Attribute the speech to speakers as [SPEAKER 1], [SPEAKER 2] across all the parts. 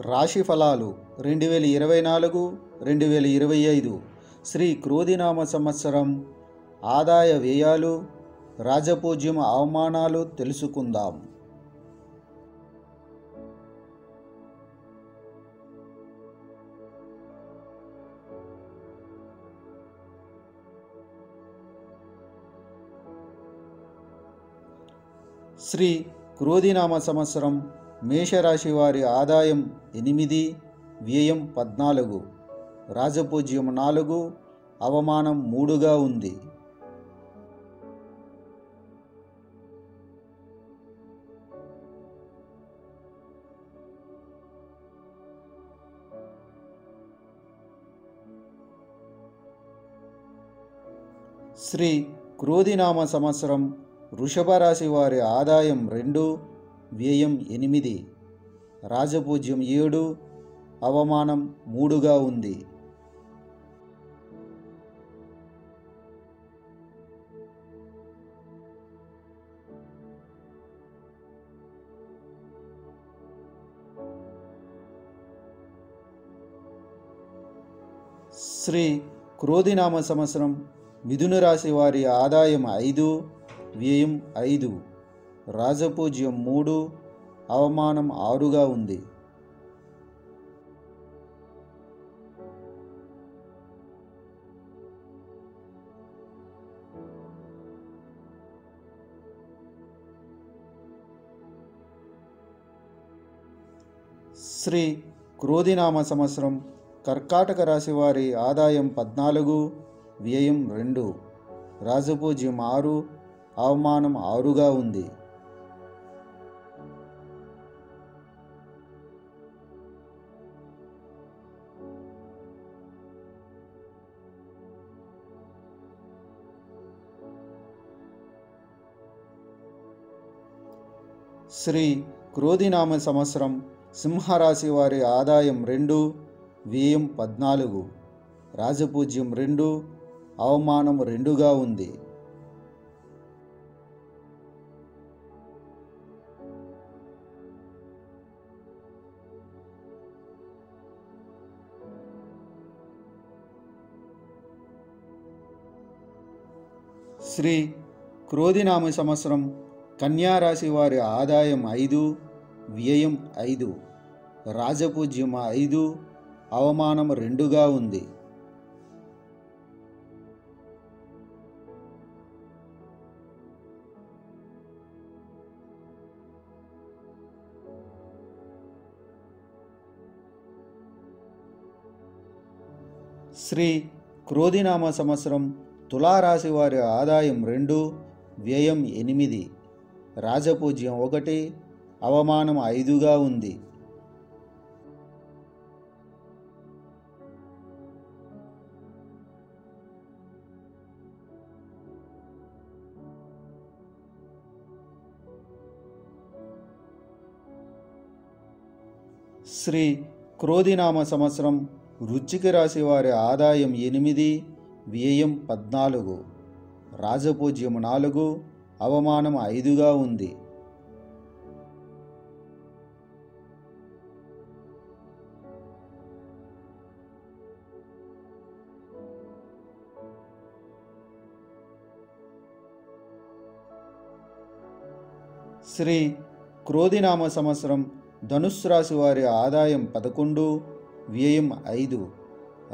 [SPEAKER 1] రాశి ఫలాలు 2024-2025 శ్రీ క్రోధినామ సంవత్సరం ఆదాయ వ్యయాలు రాజపూజ్యం అవమానాలు తెలుసుకుందాం. శ్రీ క్రోధినామ సంవత్సరం మేషరాశి వారి ఆదాయం 8, వ్యయం 14, రాజపూజ్యం 4, అవమానం 3గా ఉంది. శ్రీ క్రోధినామ సంవత్సరం వృషభ రాశి వారి ఆదాయం 2, వ్యయం 8, రాజపూజ్యం 7, అవమానం 3గా ఉంది. శ్రీ క్రోధినామ సంవత్సరం మిథున రాశి వారి ఆదాయం 5, వ్యయం 5, రాజపూజ్యం 3, అవమానం 6గా ఉంది. శ్రీ క్రోధినామ సంవత్సరం కర్కాటక రాశి వారి ఆదాయం 14, వ్యయం 2, రాజపూజ్యం 6, అవమానం 6గా ఉంది. శ్రీ క్రోధినామ సంవత్సరం సింహరాశి వారి ఆదాయం 2, వ్యయం 14, రాజపూజ్యం 2, అవమానం 2గా ఉంది. శ్రీ క్రోధినామ సంవత్సరం కన్యా రాశి వారి ఆదాయం 5, వ్యయం 5, రాజపూజ్యం 5, అవమానం 2గా ఉంది. శ్రీ క్రోధినామ సంవత్సరం తులారాశి వారి ఆదాయం 2, వ్యయం 8, రాజపూజ్యం 1, అవమానం 5గా ఉంది. శ్రీ క్రోధినామ సంవత్సరం వృశ్చిక రాశి వారి ఆదాయం 8, వ్యయం 14, రాజపూజ్యం 4, అవమానం 5గా ఉంది. శ్రీ క్రోధినామ సంవత్సరం ధనుస్సు రాశి వారి ఆదాయం 11, వ్యయం 5,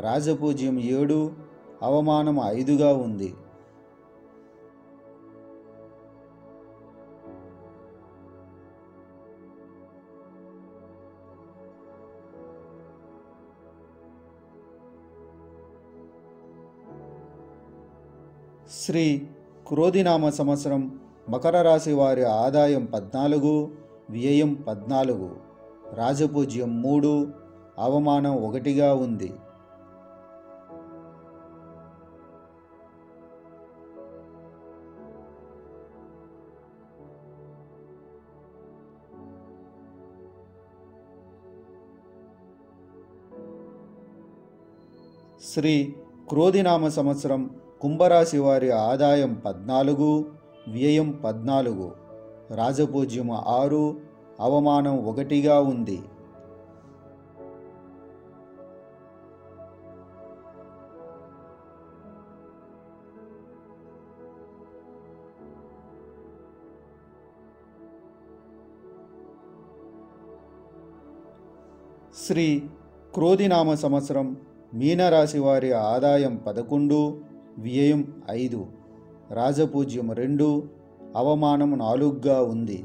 [SPEAKER 1] రాజపూజ్యం 7, అవమానం 5గా ఉంది. శ్రీ క్రోధినామ సంవత్సరం మకర రాశి వారి ఆదాయం 14, వ్యయం 14, రాజపూజ్యం 3, అవమానం 1గా ఉంది. శ్రీ క్రోధినామ సంవత్సరం కుంభరాశి వారి ఆదాయం 14, వ్యయం 14, రాజపూజ్యము 6, అవమానం 1గా ఉంది. శ్రీ క్రోధినామ సంవత్సరం మీనరాశి వారి ఆదాయం 11, వ్యయం 5, రాజపూజ్యం 2, అవమానం 4గా ఉంది.